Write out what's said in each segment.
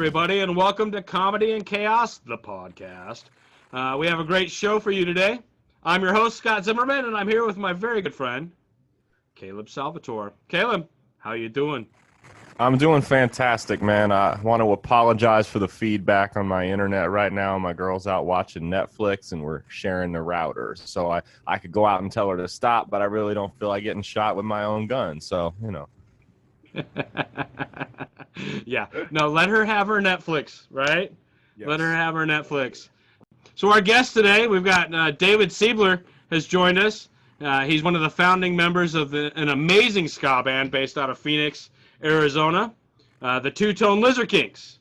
everybody, and welcome to Comedy and Chaos, the podcast. We have a great show for you today. I'm your host, Scott Zimmerman, and I'm here with my very good friend, Caleb Salvatore. Caleb, how you doing? I'm doing fantastic, man. I want to apologize for the feedback on my internet right now. My girl's out watching Netflix, and we're sharing the router. So I could go out and tell her to stop, but I really don't feel like getting shot with my own gun. So, Yeah, no, let her have her Netflix, right? Yes. Let her have her Netflix. So our guest today, we've got David Siebler has joined us. He's one of the founding members of an amazing ska band based out of Phoenix, Arizona, the Two Tone Lizard Kings.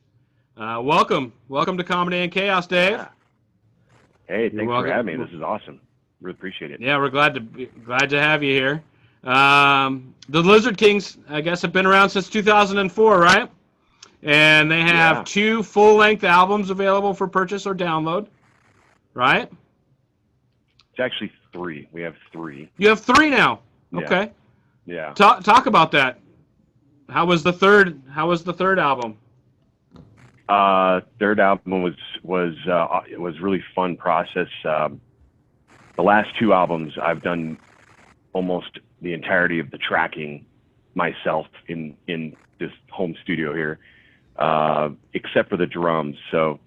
Welcome to Comedy and Chaos, Dave. Yeah. Hey, thanks for having me. This is awesome. Really appreciate it. Yeah, we're glad to have you here. The Lizard Kings, I guess, have been around since 2004, right? And they have 2 full-length albums available for purchase or download, right? It's actually 3. We have 3. You have 3 now. Yeah. Okay. Yeah. Talk about that. How was the third album? Third album was really fun process. The last 2 albums I've done almost the entirety of the tracking myself in this home studio here, except for the drums. So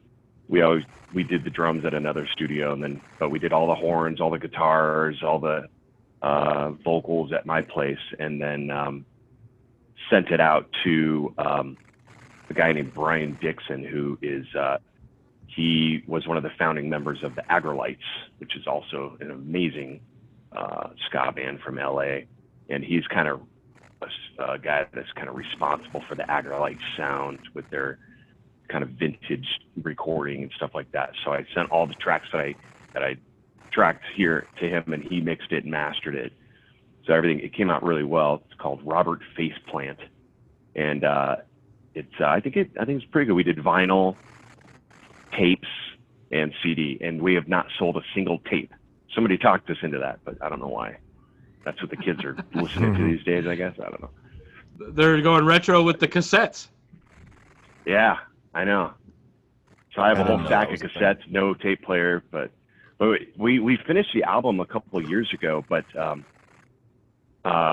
we did the drums at another studio, but we did all the horns, all the guitars, all the vocals at my place, and then sent it out to a guy named Brian Dixon, who is he was one of the founding members of the Agrolites, which is also an amazing ska band from LA, and he's kind of a guy that's kind of responsible for the Agrolites sound with their kind of vintage recording and stuff like that. So I sent all the tracks that I tracked here to him, and he mixed it and mastered it. So it came out really well. It's called Robert Faceplant, and I think it's pretty good. We did vinyl, tapes, and CD, and we have not sold a single tape. Somebody talked us into that, but I don't know why. That's what the kids are listening to these days, I guess. I don't know. They're going retro with the cassettes. Yeah, I know. So I have a whole stack of cassettes, no tape player, but we finished the album a couple of years ago, but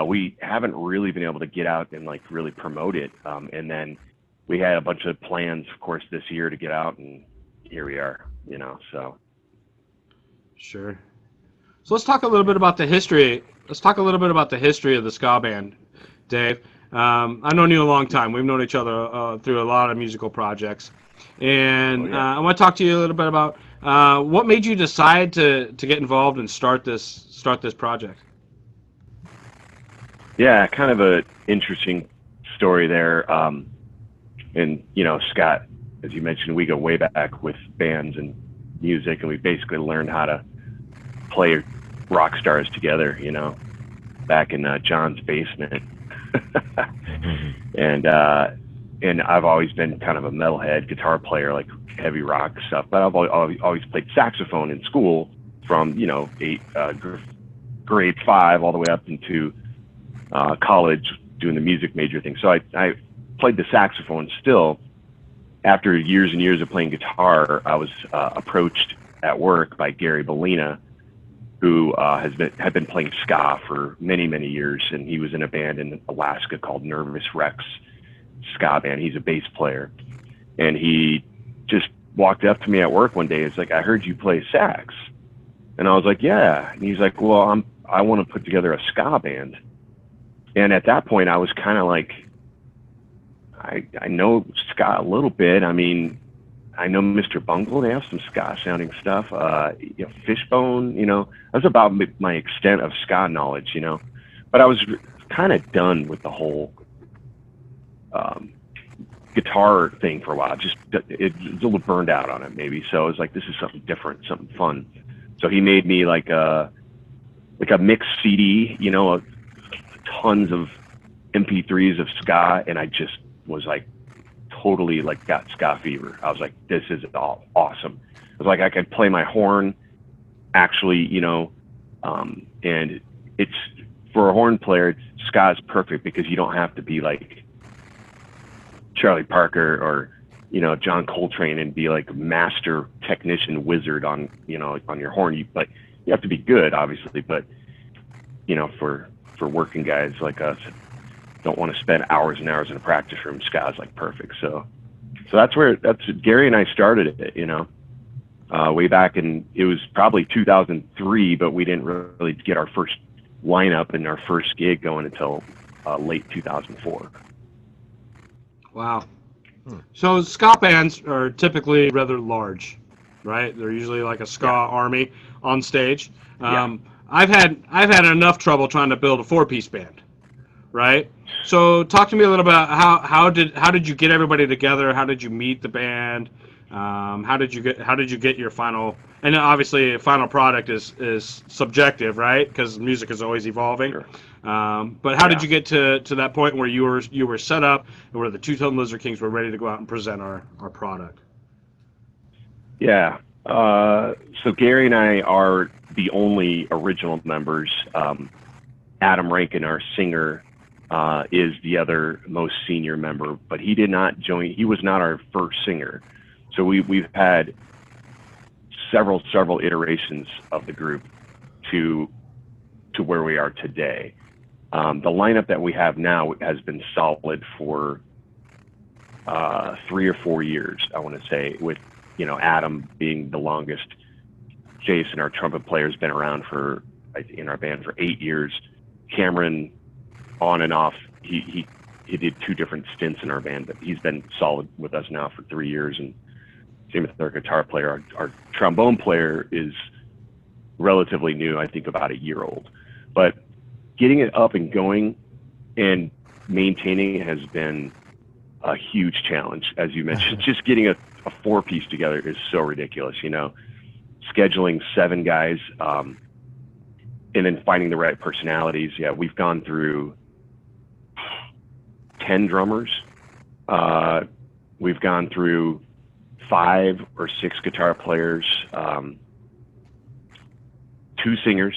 we haven't really been able to get out and like really promote it. And then we had a bunch of plans, of course, this year to get out, and here we are, so. Sure. So let's talk a little bit about the history. Let's talk a little bit about the history of the ska band, Dave. I've known you a long time. We've known each other through a lot of musical projects, and I want to talk to you a little bit about what made you decide to get involved and start this project. Yeah, kind of an interesting story there. And Scott, as you mentioned, we go way back with bands and music, and we basically learned how to play rock stars together, back in John's basement. And I've always been kind of a metalhead guitar player, like heavy rock stuff, but I've always played saxophone in school from, grade 5 all the way up into college doing the music major thing. So I played the saxophone still. After years and years of playing guitar, I was approached at work by Gary Bellina, who had been playing ska for many, many years, and he was in a band in Alaska called Nervous Rex ska band. He's a bass player, and he just walked up to me at work one day. It's like, I heard you play sax, and I was like, yeah. And he's like, well, I want to put together a ska band. And at that point, I was kind of like, I know ska a little bit. I mean, I know Mr. Bungle. They have some ska sounding stuff. Fishbone, that's about my extent of ska knowledge, But I was kind of done with the whole guitar thing for a while. Just it's a little burned out on it, maybe. So I was like, this is something different, something fun. So he made me like a mixed CD, tons of MP3s of ska, and I just was like totally like got ska fever. I was like, this is all awesome. It was like I could play my horn actually, and it's for a horn player, ska is perfect because you don't have to be like Charlie Parker or John Coltrane and be like a master technician wizard on your horn. But you have to be good, obviously. But for working guys like us, don't want to spend hours and hours in a practice room. Ska's like perfect. So that's Gary and I started it. Way back it was probably 2003, but we didn't really get our first lineup and our first gig going until late 2004. Wow. So ska bands are typically rather large, right? They're usually like a ska army on stage. I've had enough trouble trying to build a 4-piece band, right? So talk to me a little about how did you get everybody together? How did you meet the band? How did you get your final? And obviously, a final product is subjective, right? Because music is always evolving. Sure. But how did you get to that point where you were set up and where the Two-Tone Lizard Kings were ready to go out and present our product? Yeah. So Gary and I are the only original members. Adam Rankin, our singer, is the other most senior member, but he did not join. He was not our first singer. So we've had several iterations of the group to where we are today. The lineup that we have now has been solid for 3 or 4 years, I want to say, with Adam being the longest. Jason, our trumpet player, has been around in our band for 8 years. Cameron, on and off, he did 2 different stints in our band, but he's been solid with us now for 3 years. And same with our guitar player. Our trombone player is relatively new, I think about a year old. But getting it up and going and maintaining it has been a huge challenge, as you mentioned. Just getting a 4-piece together is so ridiculous, scheduling 7 guys, and then finding the right personalities. Yeah, we've gone through 10 drummers. We've gone through 5 or 6 guitar players, 2 singers,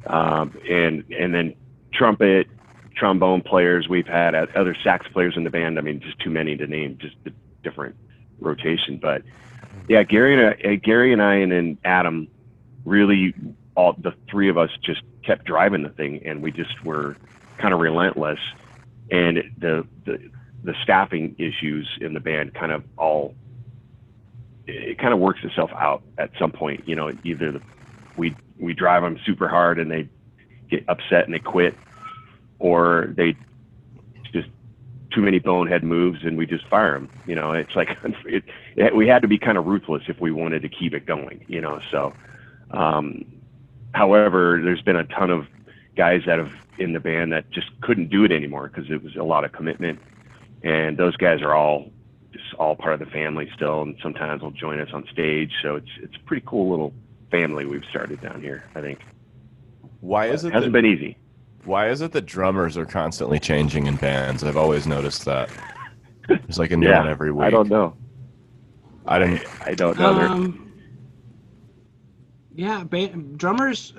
and then trumpet, trombone players. We've had other sax players in the band. I mean, just too many to name, just the different rotation. But yeah, Gary and I and then Adam, really all the 3 of us just kept driving the thing, and we just were kind of relentless. And the staffing issues in the band kind of works itself out at some point. Either we drive them super hard and they get upset and they quit, or they just too many bonehead moves and we just fire them. It's like we had to be kind of ruthless if we wanted to keep it going. So however, there's been a ton of guys that have in the band that just couldn't do it anymore because it was a lot of commitment, and those guys are all part of the family still, and sometimes will join us on stage. So it's a pretty cool little family we've started down here, I think. It hasn't been easy. Why is it that drummers are constantly changing in bands? I've always noticed that. There's like a new one every week. I don't know. I don't know. Drummers.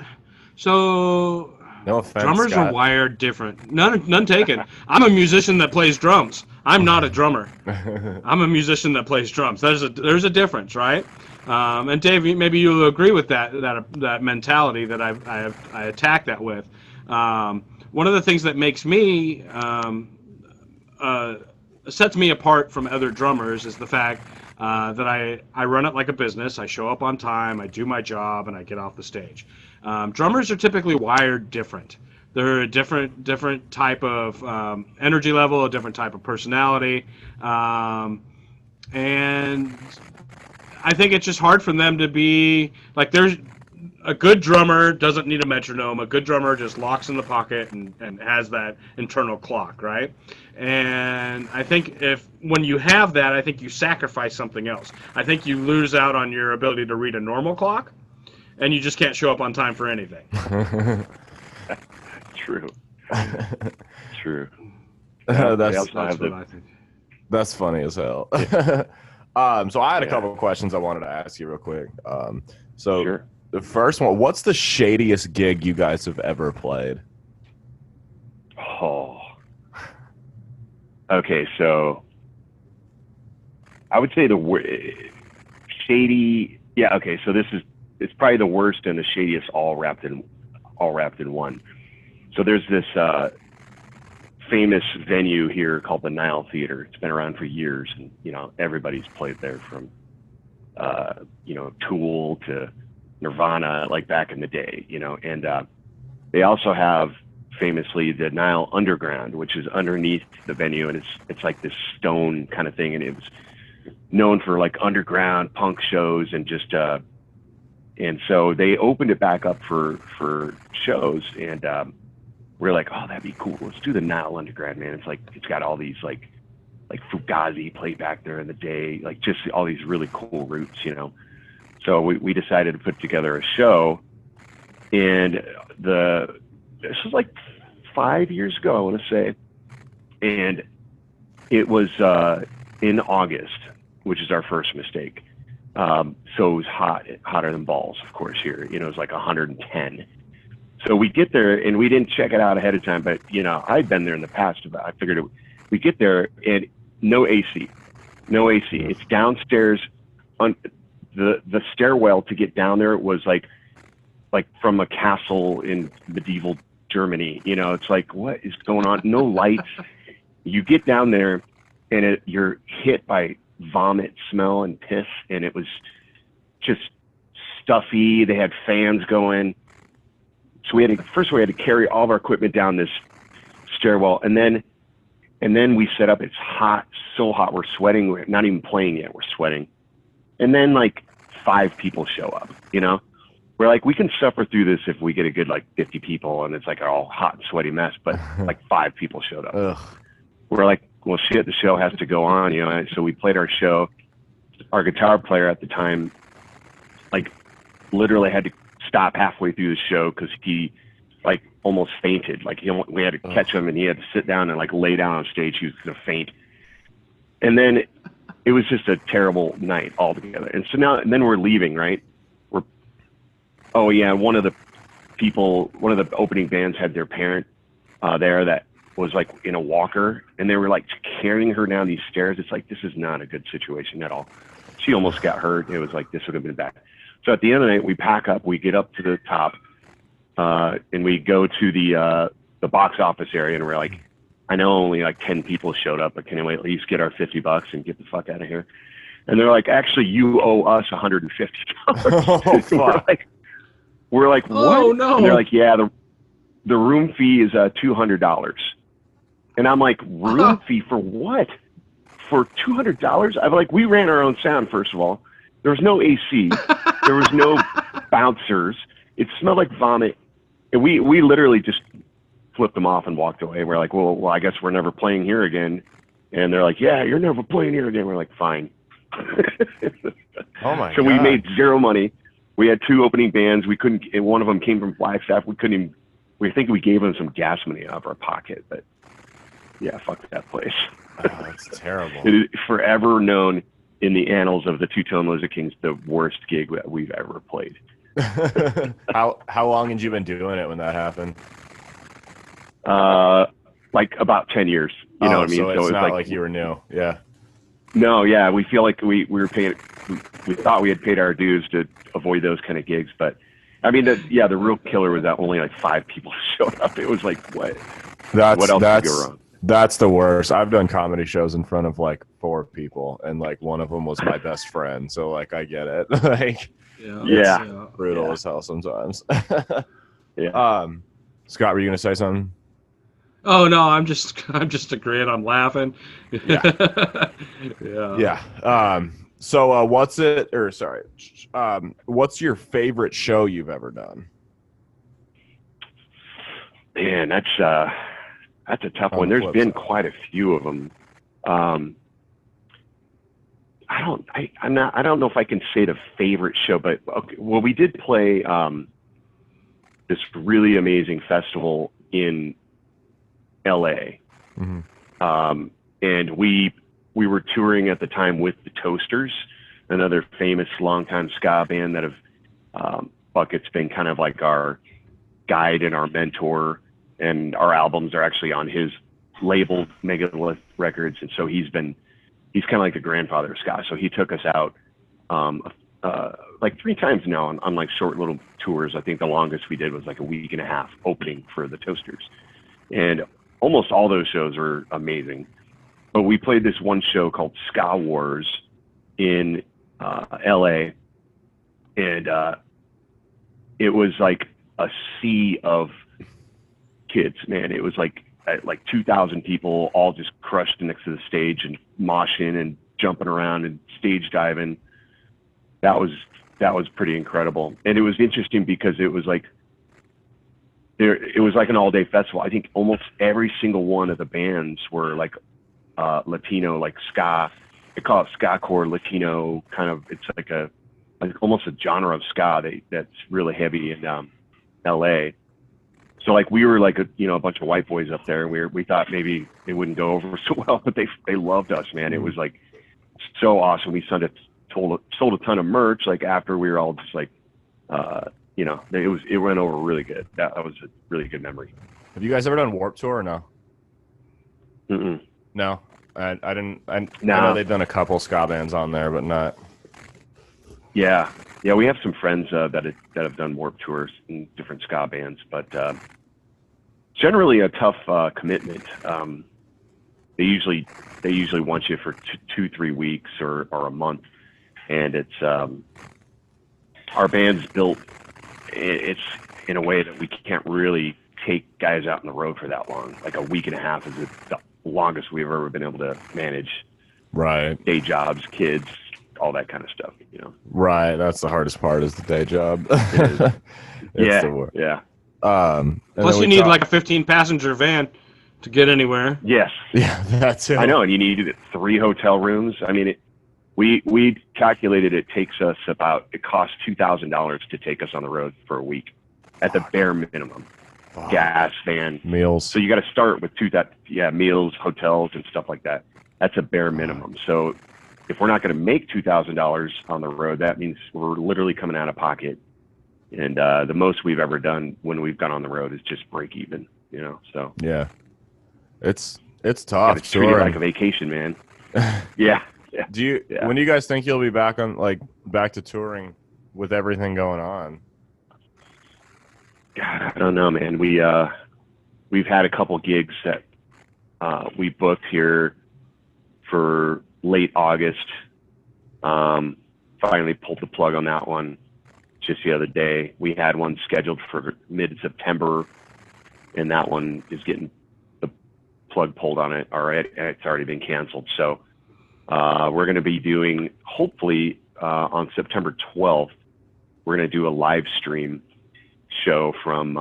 So no offense, drummers Scott. are wired different. None taken. I'm a musician that plays drums. I'm not a drummer. I'm a musician that plays drums. There's a difference, right? And Dave, maybe you'll agree with that mentality that I attack that with. One of the things that makes me sets me apart from other drummers is the fact that I run it like a business. I show up on time, I do my job, and I get off the stage. Drummers are typically wired different. They're a different type of energy level, a different type of personality, and I think it's just hard for them to be like. There's a good drummer doesn't need a metronome. A good drummer just locks in the pocket and has that internal clock, right? And I think when you have that, I think you sacrifice something else. I think you lose out on your ability to read a normal clock, and you just can't show up on time for anything. True. That's what I think. That's funny as hell. So I had a couple of questions I wanted to ask you real quick. Sure. The first one, what's the shadiest gig you guys have ever played? Oh. Okay, so I would say shady. Yeah. Okay. So it's probably the worst and the shadiest all wrapped in one. So there's this famous venue here called the Nile Theater. It's been around for years, and everybody's played there from Tool to Nirvana, like back in the day. And they also have famously the Nile Underground, which is underneath the venue, and it's like this stone kind of thing, and it was known for like underground punk shows and just and so they opened it back up for shows, and we're like, oh, that'd be cool. Let's do the Nile Underground, man. It's like it's got all these like Fugazi played back there in the day, like just all these really cool roots, So we decided to put together a show, and this was like 5 years ago, I want to say, and it was in August, which is our first mistake. So it was hotter than balls, of course, here. It was like 110. So we get there, and we didn't check it out ahead of time, but I'd been there in the past. I figured we get there, and no AC. It's downstairs. On the stairwell to get down there was like from a castle in medieval Germany. It's like, what is going on? No lights. You get down there, and you're hit by vomit smell and piss, and it was just stuffy. They had fans going. So we had to carry all of our equipment down this stairwell, and then we set up. It's hot, so hot. We're sweating. We're not even playing yet. We're sweating. And then like 5 people show up, We're like, we can suffer through this if we get a good like 50 people and it's like all hot and sweaty mess, but like 5 people showed up. Ugh. We're like, well, shit, the show has to go on, So we played our show. Our guitar player at the time, like, literally had to stop halfway through the show because he like almost fainted. Like we had to catch him, and he had to sit down and like lay down on stage. He was gonna faint. And then it was just a terrible night altogether. And so then we're leaving, right? Oh yeah, one of the opening bands had their parent there that was like in a walker, and they were like carrying her down these stairs. It's like, this is not a good situation at all. She almost got hurt. It was like, this would have been bad. So at the end of the night, we pack up, we get up to the top, and we go to the box office area, and we're like, I know only like 10 people showed up, but can we at least get our $50 and get the fuck out of here? And they're like, actually, you owe us $150. Oh, fuck. We're like, what? Oh, no. And they're like, yeah, the room fee is $200. And I'm like, room fee for what? For $200? I'm like, we ran our own sound, first of all. There was no AC. There was no bouncers. It smelled like vomit. And we literally just flipped them off and walked away. We're like, well, I guess we're never playing here again. And they're like, yeah, you're never playing here again. We're like, fine. Oh my So God. we made zero money. We had 2 opening bands. We couldn't, and one of them came from Flagstaff. We couldn't even, we think we gave them some gas money out of our pocket, but yeah, fuck that place. Oh, that's terrible. It is forever known in the annals of the Two-Tone Lizard Kings, the worst gig that we've ever played. How long had you been doing it when that happened? Like about 10 years. You know what I mean? So it's it's not like you were new. Yeah. No, yeah, we feel like we were paying. We thought we had paid our dues to avoid those kind of gigs, but I mean, the real killer was that only like 5 people showed up. It was like, what? What else could go wrong? That's the worst. I've done comedy shows in front of like 4 people, and like one of them was my best friend. So like, I get it. Like, Yeah. brutal as hell sometimes. Yeah. Scott, were you gonna say something? Oh no, I'm just agreeing. I'm laughing. Yeah. Yeah. So what's your favorite show you've ever done? Man, that's a tough one. There's been quite a few of them. I don't know if I can say the favorite show, but okay, well, we did play this really amazing festival in LA. Mm-hmm. And we were touring at the time with the Toasters, another famous longtime ska band that have Bucket's been kind of like our guide and our mentor, and our albums are actually on his label, Megalith Records, and so he's been he's kind of like the grandfather of ska. So he took us out like 3 times now on like short little tours. I think the longest we did was like a week and a half opening for the Toasters, and almost all those shows were amazing. But we played this one show called Ska Wars in LA, and it was like a sea of kids, man. It was like 2,000 people all just crushed next to the stage and moshing and jumping around and stage diving. That was pretty incredible. And it was interesting because it was like an all-day festival. I think almost every single one of the bands were like Latino, like ska. They call it ska core Latino kind of. It's like almost a genre of ska that's really heavy in LA. So like we were like a bunch of white boys up there, and we thought maybe it wouldn't go over so well, but they loved us, man. It was like so awesome. We sold a ton of merch. Like after we were all just like, it went over really good. That was a really good memory. Have you guys ever done Warped Tour or no? Mm-mm. No, I didn't. I No. know they've done a couple ska bands on there, but not. Yeah, we have some friends that have done Warped Tours in different ska bands, but generally a tough commitment. They usually want you for 2-3 weeks or a month, and it's our band's built. It's in a way that we can't really take guys out on the road for that long. Like a week and a half is the longest we've ever been able to manage. Right. Day jobs, kids, all that kind of stuff. Right. That's the hardest part is the day job. Yeah. Plus, you need like a 15-passenger van to get anywhere. Yes. Yeah, that's it. I know, and you need 3 hotel rooms. I mean, we calculated it costs $2,000 to take us on the road for a week, at the bare minimum. Wow. Gas, van, Meals. So you got to start with meals, hotels, and stuff like that. That's a bare minimum. So if we're not going to make $2,000 on the road, that means we're literally coming out of pocket. And the most we've ever done when we've gone on the road is just break even. So Yeah, it's tough. it's treat it like a vacation, man. Yeah. Do you? Yeah. When do you guys think you'll be back to touring with everything going on? God, I don't know, man. We've had a couple gigs that we booked here for late August. Finally pulled the plug on that one just the other day. We had one scheduled for mid-September, and that one is getting the plug pulled on it. It's already been canceled. So we're going to be doing, hopefully on September 12th, we're going to do a live stream show from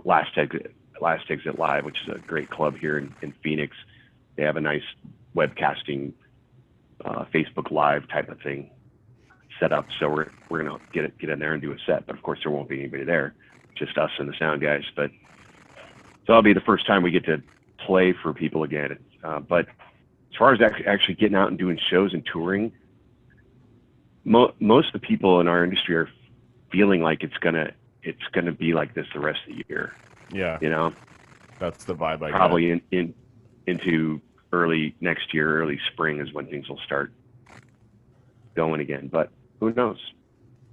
Last Exit Live, which is a great club here in Phoenix. They have a nice webcasting Facebook Live type of thing set up. So we're going to get in there and do a set. But of course, there won't be anybody there, just us and the sound guys. But so that'll be the first time we get to play for people again. But as far as actually getting out and doing shows and touring, most of the people in our industry are feeling like it's gonna be like this the rest of the year. Yeah, that's the vibe. I probably into early next year, early spring is when things will start going again. But who knows?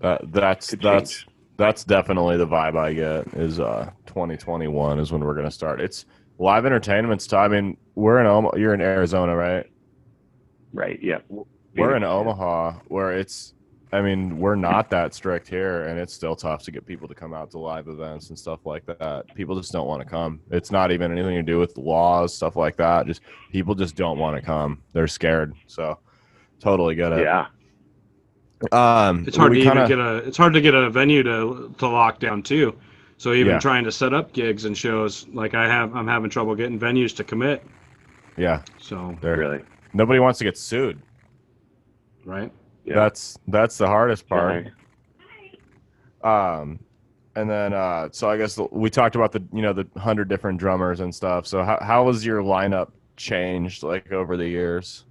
That's definitely the vibe I get. Is 2021 is when we're gonna start. It's live entertainment's time. I mean, we're in Omaha. You're in Arizona, right? Right. Yeah. We're in Omaha, where we're not that strict here, and it's still tough to get people to come out to live events and stuff like that. People just don't want to come. It's not even anything to do with laws, stuff like that. Just people just don't want to come. They're scared. So totally get it. Yeah. It's hard to get a venue to lock down too. So even trying to set up gigs and shows, like I'm having trouble getting venues to commit. Yeah. So really, nobody wants to get sued. Right. Yeah. That's the hardest part. Yeah. And then so I guess we talked about the 100 different drummers and stuff. So how has your lineup changed like over the years?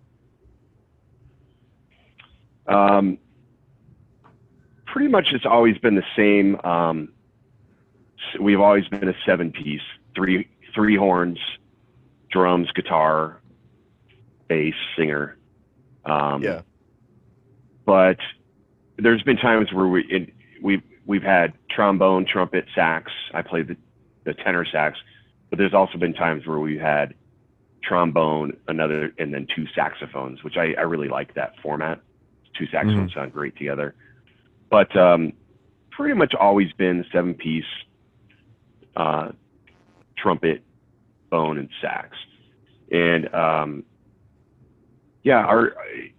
Pretty much it's always been the same. We've always been a 7-piece, three horns, drums, guitar, bass, singer. Yeah. But there's been times where we've had trombone, trumpet, sax. I played the tenor sax, but there's also been times where we had trombone, another, and then two saxophones, which I really like that format. Two saxophones sound great together. But pretty much always been 7-piece trumpet, bone, and sax. And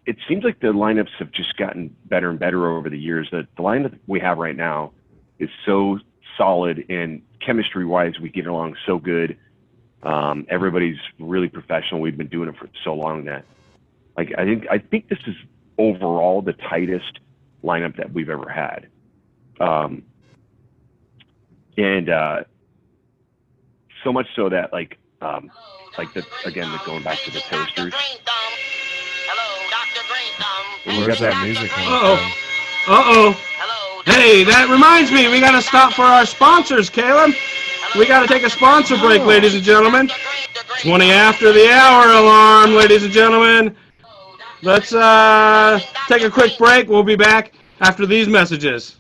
it seems like the lineups have just gotten better and better over the years. The lineup we have right now is so solid, and chemistry-wise, we get along so good. Everybody's really professional. We've been doing it for so long that, like, I think this is overall the tightest lineup that we've ever had. So much so that going back to the Toasters. Where's that music coming Uh-oh. Hey, that reminds me, we got to stop for our sponsors, Caleb. We got to take a sponsor break, ladies and gentlemen. 20 after the hour alarm, ladies and gentlemen. Let's take a quick break. We'll be back after these messages.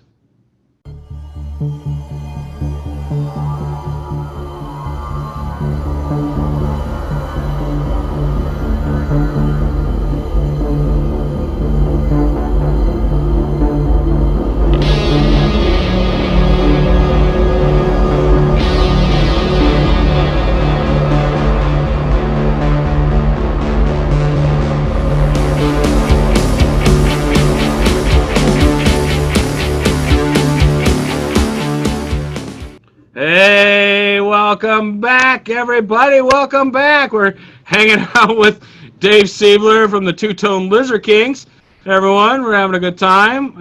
Hey, welcome back, everybody. Welcome back. We're hanging out with Dave Siebler from the Two-Tone Lizard Kings. Everyone, we're having a good time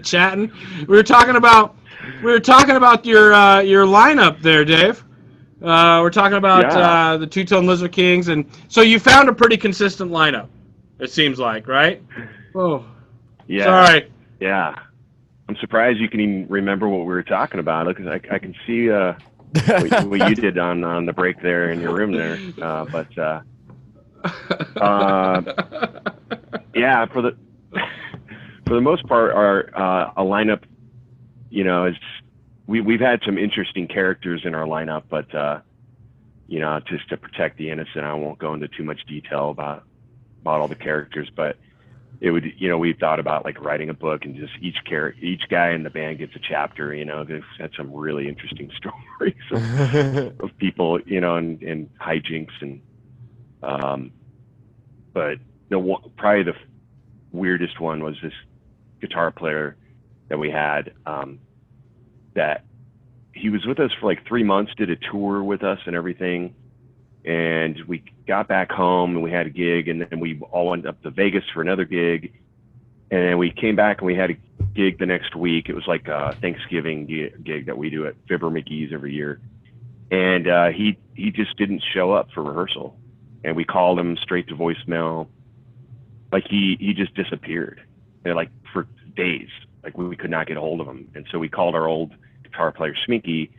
chatting. We were talking about your lineup there, Dave. We're talking about the Two-Tone Lizard Kings, and so you found a pretty consistent lineup. It seems like, right? Oh, yeah. Sorry. Yeah. I'm surprised you can even remember what we were talking about, because I can see what you did on the break there in your room there. Yeah, for the most part, our a lineup, is we've had some interesting characters in our lineup, but just to protect the innocent, I won't go into too much detail about all the characters, but it would, we thought about like writing a book and just each guy in the band gets a chapter. They've had some really interesting stories of people, and hijinks and but probably the weirdest one was this guitar player that we had that he was with us for like 3 months, did a tour with us and everything. And we got back home and we had a gig, and then we all went up to Vegas for another gig. And then we came back and we had a gig the next week. It was like a Thanksgiving gig that we do at Fibber McGee's every year. And he just didn't show up for rehearsal. And we called him straight to voicemail. Like he just disappeared. And like for days, like we could not get a hold of him. And so we called our old guitar player Schminky,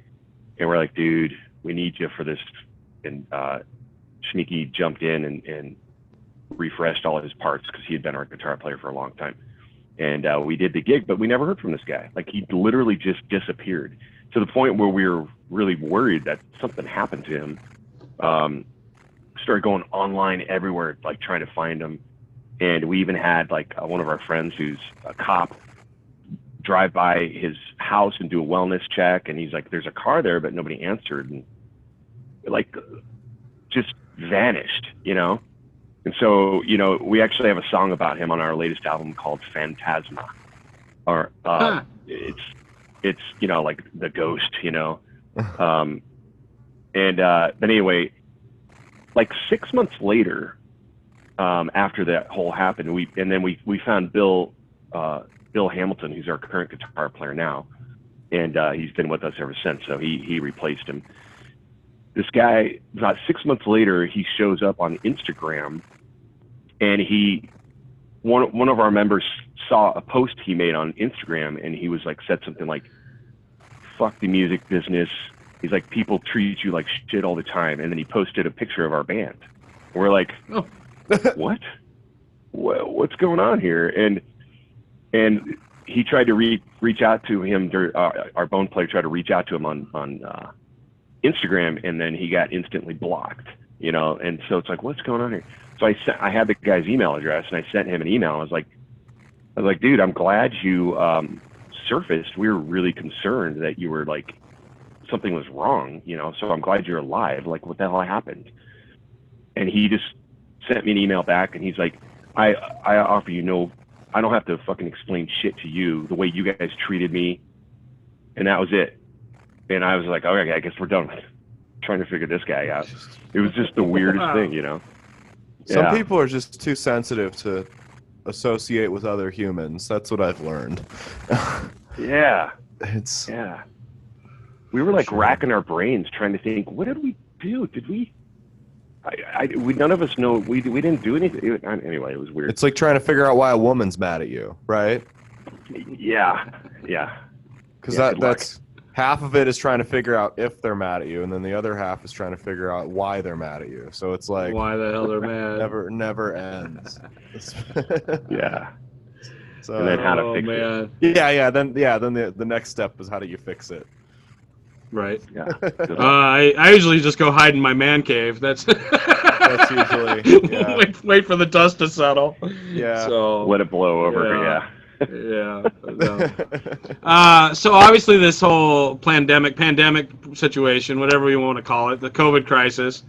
and we're like, dude, we need you for this. And Schminky jumped in and refreshed all of his parts because he had been our guitar player for a long time. And we did the gig, but we never heard from this guy. Like, he literally just disappeared to the point where we were really worried that something happened to him. Started going online everywhere, like trying to find him. And we even had like one of our friends who's a cop drive by his house and do a wellness check. And he's like, there's a car there, but nobody answered. And like just vanished, And so, we actually have a song about him on our latest album called Phantasma, or it's like the ghost, but anyway, like 6 months later, after that whole happened, we found Bill Hamilton, who's our current guitar player now, and he's been with us ever since, so he replaced him. This guy, about 6 months later, he shows up on Instagram, and one of our members saw a post he made on Instagram, and he was like, said something like, "Fuck the music business." He's like, "People treat you like shit all the time." And then he posted a picture of our band. And we're like, "Oh, what?" what's going on here? And he tried to reach out to him. Our bone player tried to reach out to him on Instagram, and then he got instantly blocked. You know, and so it's like, what's going on here? So I had the guy's email address, and I sent him an email. I was like, dude, I'm glad you surfaced. We were really concerned that you were like, something was wrong, you know, so I'm glad you're alive. Like, what the hell happened? And he just sent me an email back, and he's like, I offer you no, I don't have to fucking explain shit to you, the way you guys treated me. And that was it. And I was like, okay, I guess we're done with trying to figure this guy out. It was just the weirdest thing, you know? Some people are just too sensitive to associate with other humans. That's what I've learned. Yeah. It's we were like racking our brains trying to think, what did we do? Did we? We none of us know. We didn't do anything. Anyway, it was weird. It's like trying to figure out why a woman's mad at you, right? Yeah. Because Yeah, that's half of it is trying to figure out if they're mad at you, and then the other half is trying to figure out why they're mad at you. So it's like Why the hell they're mad? never ends. Yeah. So, And then how to fix man. it. Then the next step is how do you fix it? Right. Yeah. I usually just go hide in my man cave. That's usually wait for the dust to settle. Yeah. So Let it blow over. Yeah. So obviously this whole pandemic situation, whatever you want to call it, the COVID crisis,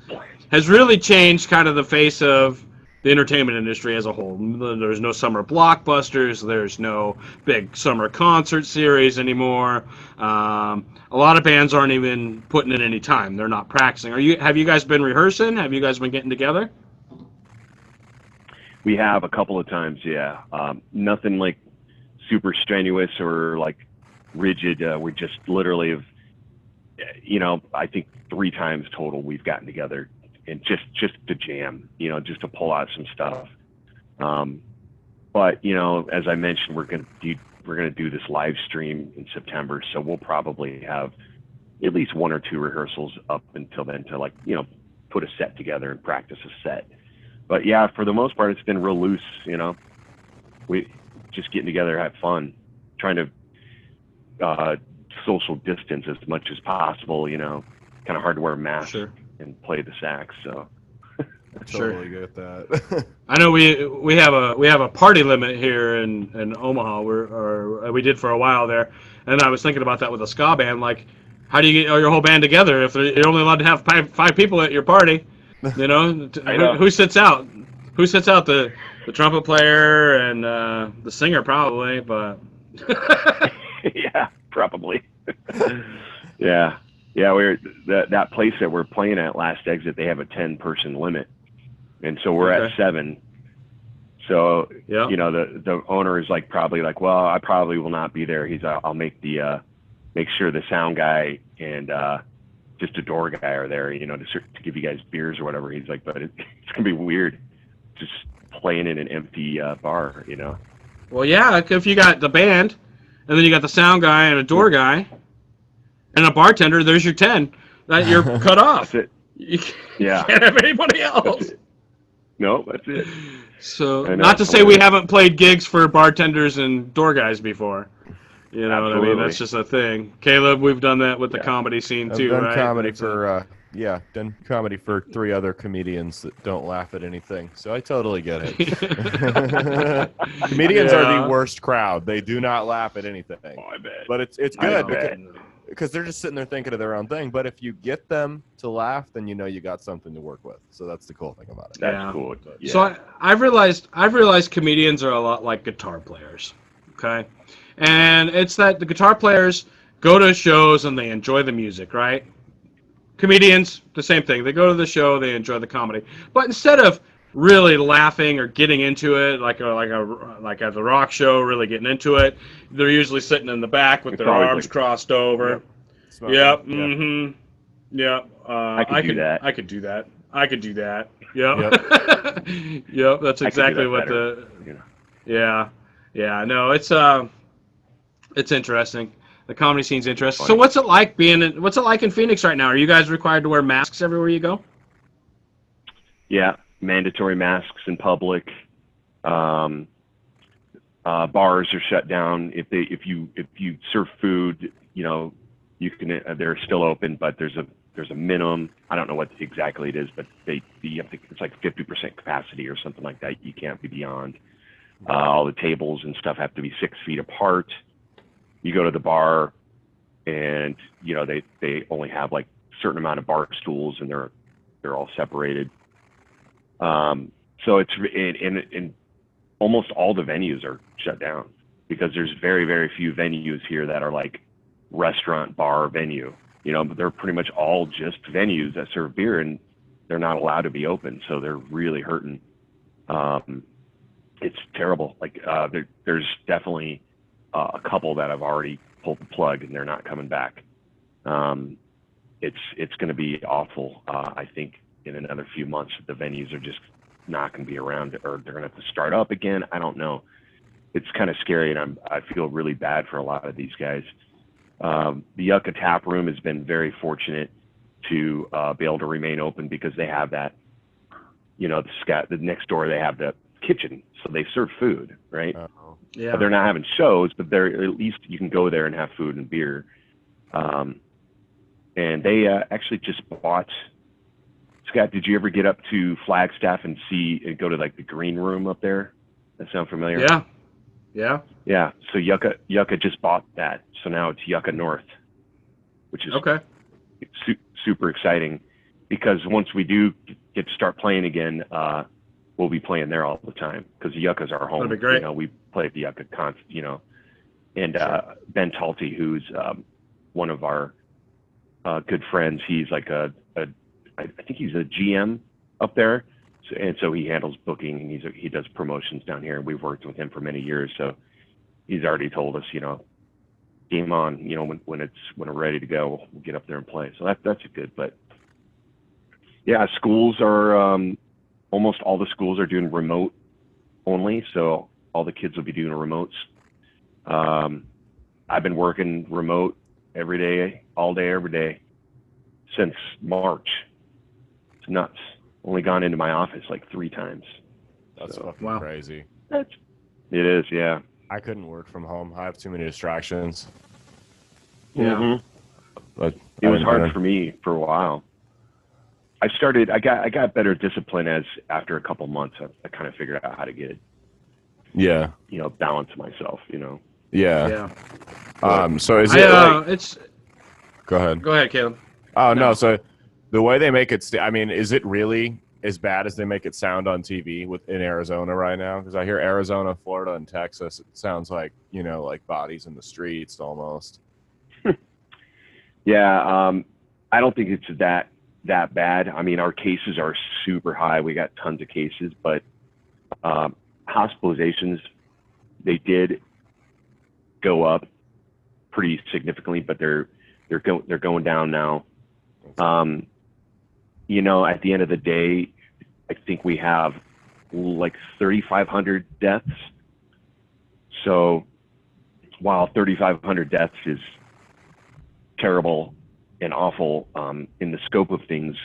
has really changed kind of the face of the entertainment industry as a whole. There's no summer blockbusters. There's no big summer concert series anymore. A lot of bands aren't even putting in any time. They're not practicing. Have you guys been rehearsing? Have you guys been getting together? We have a couple of times, yeah. Nothing like super strenuous or like rigid. We just literally have, you know, I think 3 times total we've gotten together and just to jam, you know, just to pull out some stuff. But you know, as I mentioned, we're gonna do this live stream in September, so we'll probably have at least 1 or 2 rehearsals up until then to, like, you know, put a set together and practice a set. But yeah, for the most part, it's been real loose, you know. We just getting together, have fun, trying to social distance as much as possible, you know. Kind of hard to wear a mask and play the sax, so. I totally get that. I know we have a party limit here in Omaha. We did for a while there, and I was thinking about that with a ska band. Like, how do you get your whole band together if you're only allowed to have 5 people at your party? You know, who sits out? Who sits out? The trumpet player and the singer probably, but yeah, probably. Yeah. We're that place that we're playing at, Last Exit, they have a 10-person limit, and so we're at 7. So you know, the owner is like probably like, well, I probably will not be there. I'll make sure the sound guy and just a door guy are there, you know, to give you guys beers or whatever. He's like, but it's gonna be weird, just playing in an empty bar, you know. Well, yeah, if you got the band, and then you got the sound guy and a door guy. And a bartender, there's your 10. That you're cut off. That's it. You can't have anybody else. No, that's it. So, not to say we haven't played gigs for bartenders and door guys before. You know what I mean? That's just a thing. Caleb, we've done that with the comedy scene too, I've done right? done comedy for 3 other comedians that don't laugh at anything. So I totally get it. Comedians are the worst crowd. They do not laugh at anything. Oh, I bet. But it's good because they're just sitting there thinking of their own thing. But if you get them to laugh, then you know you got something to work with. So that's the cool thing about it. That's cool. Yeah. So I've realized comedians are a lot like guitar players. Okay, and it's that the guitar players go to shows and they enjoy the music, right? Comedians, the same thing. They go to the show, they enjoy the comedy. But instead of really laughing or getting into it, like at the rock show, really getting into it, they're usually sitting in the back with their arms crossed over. Yep. Yep. I could do that. I could do that. I could do that. Yep. Yep. That's exactly what the. Yeah. Yeah. No, it's interesting. The comedy scene's interesting. So what's it like in Phoenix right now? Are you guys required to wear masks everywhere you go? Yeah, mandatory masks in public. Um, bars are shut down. If you serve food, you know, you can. They're still open, but there's a minimum. I don't know what exactly it is, but you have to, it's like 50% capacity or something like that. You can't be beyond. All the tables and stuff have to be 6 feet apart. You go to the bar, and you know they only have like a certain amount of bar stools, and they're all separated. So it's in almost all the venues are shut down because there's very, very few venues here that are like restaurant, bar, venue. You know, but they're pretty much all just venues that serve beer, and they're not allowed to be open. So they're really hurting. It's terrible. Like there's definitely a couple that have already pulled the plug and they're not coming back. It's going to be awful. I think in another few months the venues are just not going to be around, or they're going to have to start up again. I don't know. It's kind of scary, and I feel really bad for a lot of these guys. The Yucca Tap Room has been very fortunate to be able to remain open because they have that, you know, the next door they have the kitchen, so they serve food, right? Yeah. But they're not having shows, but they're at least you can go there and have food and beer. And they actually just bought. Scott, did you ever get up to Flagstaff and go to like the green room up there? That sound familiar? Yeah. Yeah. Yeah. So Yucca just bought that. So now it's Yucca North, which is Okay. super exciting because once we do get to start playing again, we'll be playing there all the time because Yucca's our home. That'd be great. You know, we play at the Yucca you know, and Ben Talty, who's one of our good friends, he's like I think he's a GM up there, and so he handles booking and he does promotions down here. And we've worked with him for many years, so he's already told us, you know, game on. You know, when we're ready to go, we'll get up there and play. So that's good. But yeah, schools are almost all the schools are doing remote only, so all the kids will be doing remotes. I've been working remote every day, all day, every day since March. It's nuts. Only gone into my office like 3 times. That's So, fucking wow. crazy. it is, yeah. I couldn't work from home. I have too many distractions. Yeah. Mhm. But It was I hard didn't- for me for a while. I got better discipline after a couple months. I kind of figured out how to get, Yeah. you know, balance myself, you know. Yeah. Yeah. So is it like? It's Go ahead. go ahead, Caleb. Oh No. no. So the way they make it, I mean, is it really as bad as they make it sound on TV in Arizona right now? Because I hear Arizona, Florida, and Texas. It sounds like, you know, like bodies in the streets almost. Yeah, I don't think it's that bad. I mean, our cases are super high. We got tons of cases, but hospitalizations, they did go up pretty significantly, but they're going down now. You know, at the end of the day, I think we have like 3,500 deaths. So while 3,500 deaths is terrible and awful, in the scope of things,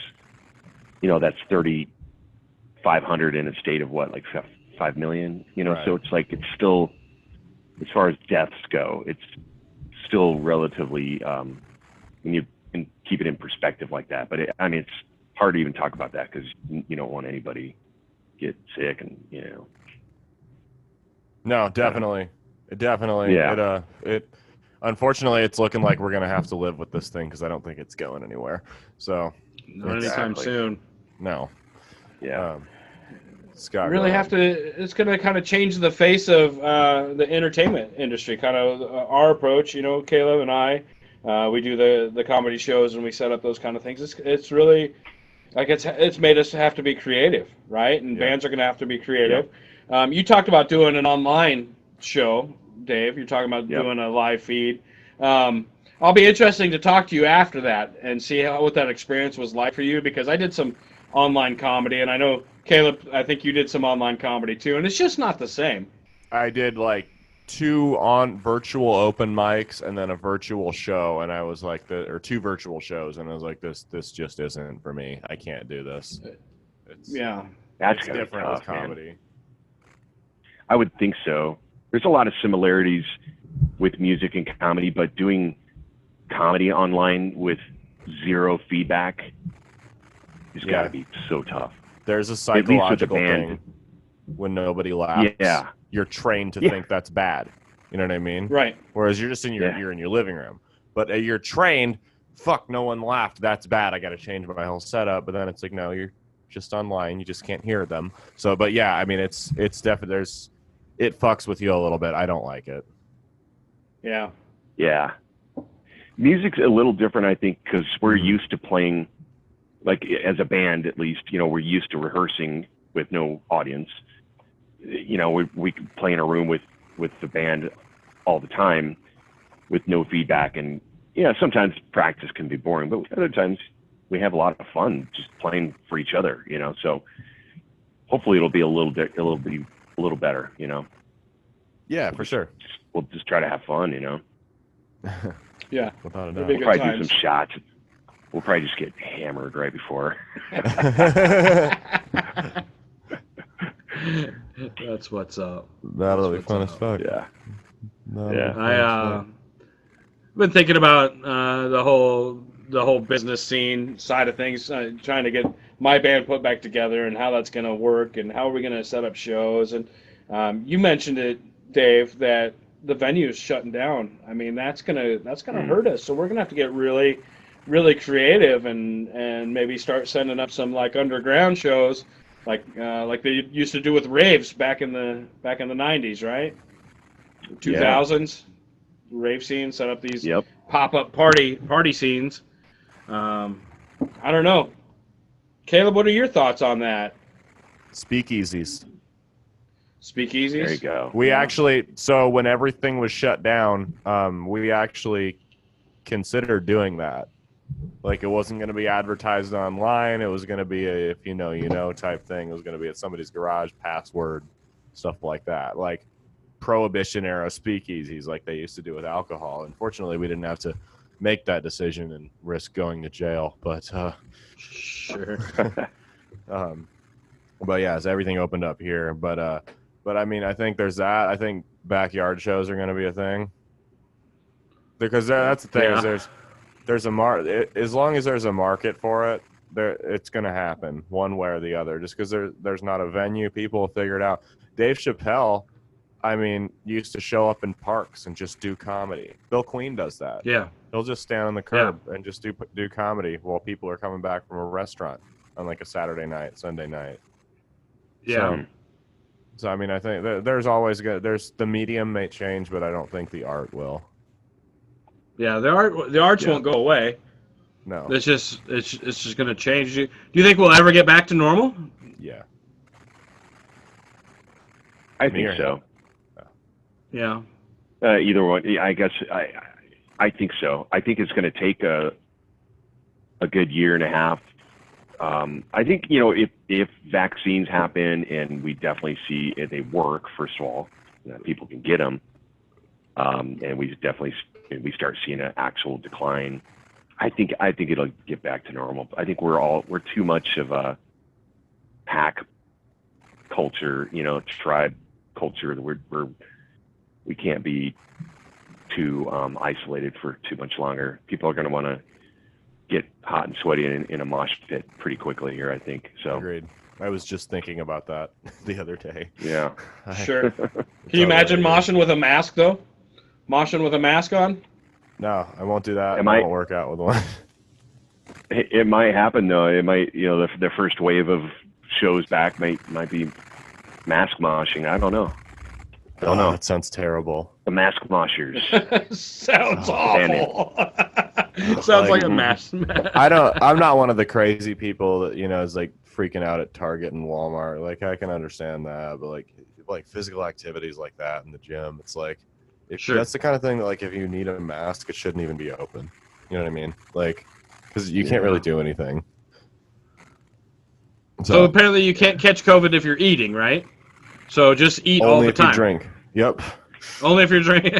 you know, that's 3,500 in a state of what, like 5 million, you know. Right. So it's like, it's still, as far as deaths go, it's still relatively, when you can keep it in perspective like that. But I mean, it's hard to even talk about that because you don't want anybody get sick, and you know. No, definitely. Yeah. It unfortunately, it's looking like we're gonna have to live with this thing because I don't think it's going anywhere. So Not anytime Exactly. soon. no. Yeah. Scott, Really go have ahead. to. It's going to kind of change the face of the entertainment industry. Kind of our approach. You know, Caleb and I, we do the comedy shows and we set up those kind of things. It's really like it's made us have to be creative, right? And Yeah. bands are going to have to be creative. You talked about doing an online show, Dave. You're talking about Yep. doing a live feed. I'll be interesting to talk to you after that and see what that experience was like for you, because I did some online comedy, and I know Caleb, I think you did some online comedy too, and it's just not the same. I did like 2 on virtual open mics and then a virtual show, and I was like, or 2 virtual shows, and I was like, this just isn't for me. I can't do this. It's Yeah. That's it's gonna be different tough, with man. comedy. I would think so. There's a lot of similarities with music and comedy, but doing comedy online with zero feedback has got to be so tough. There's a At least with the psychological band. thing when nobody laughs. Yeah. You're trained to Yeah. think that's bad. You know what I mean? Right. Whereas you're just in your Yeah. you're in your living room, but you're trained. Fuck, no one laughed. That's bad. I got to change my whole setup. But then it's like, no, you're just online. You just can't hear them. So, but yeah, I mean, it's definitely it fucks with you a little bit. I don't like it. Yeah. Yeah. Music's a little different, I think, because we're Mhm. used to playing, like as a band at least, you know, we're used to rehearsing with no audience. You know, we can play in a room with the band all the time with no feedback. And, yeah, sometimes practice can be boring, but other times we have a lot of fun just playing for each other, you know. So hopefully it'll be a little better, you know. Yeah, for sure. We'll just try to have fun, you know. Yeah. Without a It'll doubt. be We'll good probably times. do some shots. We'll probably just get hammered right before. That's what's up. That'll be That's fun what's as up. fuck. Yeah. That'll be Yeah. fun as fuck. Been thinking about the whole business scene side of things, trying to get my band put back together and how that's going to work and how are we going to set up shows. And you mentioned it, Dave, that the venue's shutting down. I mean, that's gonna hurt us. So we're gonna have to get really, really creative and maybe start sending up some like underground shows, like they used to do with raves back in the 90s, right? 2000s. Rave scene, set up these Yep. pop-up party scenes. I don't know. Caleb, what are your thoughts on that? Speakeasies. Speakeasies? There you go. We Yeah. actually, so when everything was shut down, we actually considered doing that. Like, it wasn't going to be advertised online. It was going to be a if you know type thing. It was going to be at somebody's garage, password, stuff like that. Like Prohibition era speakeasies like they used to do with alcohol. Unfortunately, we didn't have to make that decision and risk going to jail. But Sure. but yeah, as everything opened up here. But I mean, I think there's that. I think backyard shows are going to be a thing because that's the thing Yeah. is there's as long as there's a market for it, it's going to happen one way or the other. Just because there's not a venue, people will figure it out. Dave Chappelle, I mean, used to show up in parks and just do comedy. Bill Queen does that. Yeah. He'll just stand on the curb and just do comedy while people are coming back from a restaurant on like a Saturday night, Sunday night. Yeah. So I mean, I think there's always there's the medium may change, but I don't think the art will. Yeah. The arts won't go away. No. It's just going to change. Do you think we'll ever get back to normal? Yeah. I Me think or so. Yeah. Either one. Yeah, I guess I think so. I think it's going to take a good year and a half. I think, you know, if vaccines happen and we definitely see if they work, first of all, that people can get them, and we start seeing an actual decline. I think it'll get back to normal. I think we're too much of a pack culture, you know, tribe culture. We can't be too isolated for too much longer. People are going to want to get hot and sweaty in a mosh pit pretty quickly here, I think. So Agreed. I was just thinking about that the other day. yeah. Sure. Can you imagine moshing with a mask, though? Moshing with a mask on? No, I won't do that. Am I I- won't work out with one. It might happen though. It might, you know, the first wave of shows back might be mask moshing. I don't know. I don't know. That sounds terrible. The mask moshers. Sounds damn it. awful. Sounds like a mask. I'm not one of the crazy people that, you know, is like freaking out at Target and Walmart. Like, I can understand that, but like physical activities like that in the gym, it's like, Sure. that's the kind of thing that, like, if you need a mask, it shouldn't even be open. You know what I mean? Like, because you can't really do anything. So apparently you can't catch COVID if you're eating, right? So just eat all only the if you time. drink. Yep. Only if you're drinking.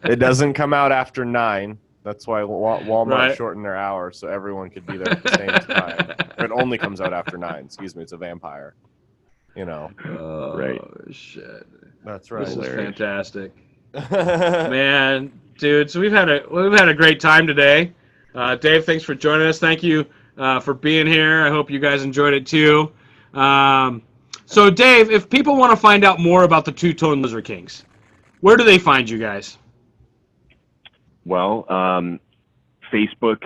It doesn't come out after 9. That's why Walmart Right. shortened their hours so everyone could be there at the same time. It only comes out after 9. Excuse me, it's a vampire. Right. Shit. That's This right. is Hilarious. fantastic. Man, dude, so we've had a great time today. Dave, thanks for joining us. Thank you for being here. I hope you guys enjoyed it too. So Dave, if people want to find out more about the Two-Tone Lizard Kings, where do they find you guys? Well, Facebook,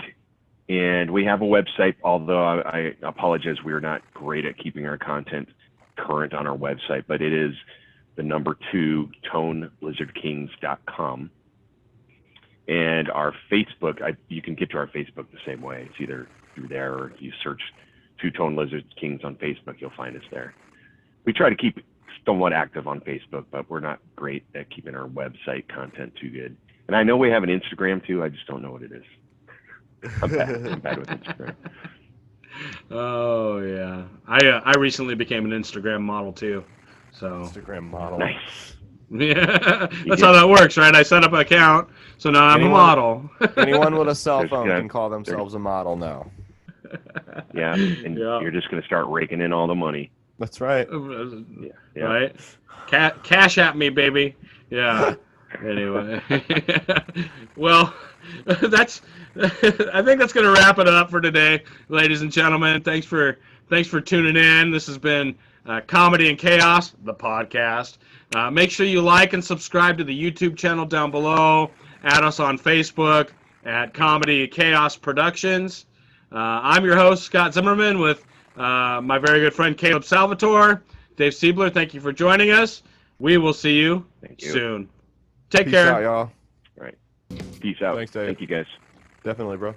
and we have a website, although I apologize, we're not great at keeping our content current on our website, but it is the number 2 tonelizardkings.com. And our Facebook, you can get to our Facebook the same way. It's either through there, or if you search Two-Tone Lizard Kings on Facebook, you'll find us there. We try to keep somewhat active on Facebook, but we're not great at keeping our website content too good. And I know we have an Instagram too, I just don't know what it is. I'm bad with Instagram. Oh yeah, I recently became an Instagram model too. So Instagram model. Nice. yeah, that's how that works, right? I set up an account, so now I'm a model. Anyone with a cell There's phone gonna- can call themselves a model now. Yeah, and Yeah. you're just going to start raking in all the money. That's right. Yeah. Right? Cash at me, baby. Yeah. Anyway, well, I think that's gonna wrap it up for today, ladies and gentlemen. Thanks for tuning in. This has been Comedy and Chaos, the podcast. Make sure you like and subscribe to the YouTube channel down below. Add us on Facebook at Comedy and Chaos Productions. I'm your host, Scott Zimmerman, with my very good friend Caleb Salvatore. Dave Siebler, thank you for joining us. We will see you, Thank you. soon. Take Peace care. out, y'all. All right. Peace out. Thanks, Dave. Thank you, guys. Definitely, bro.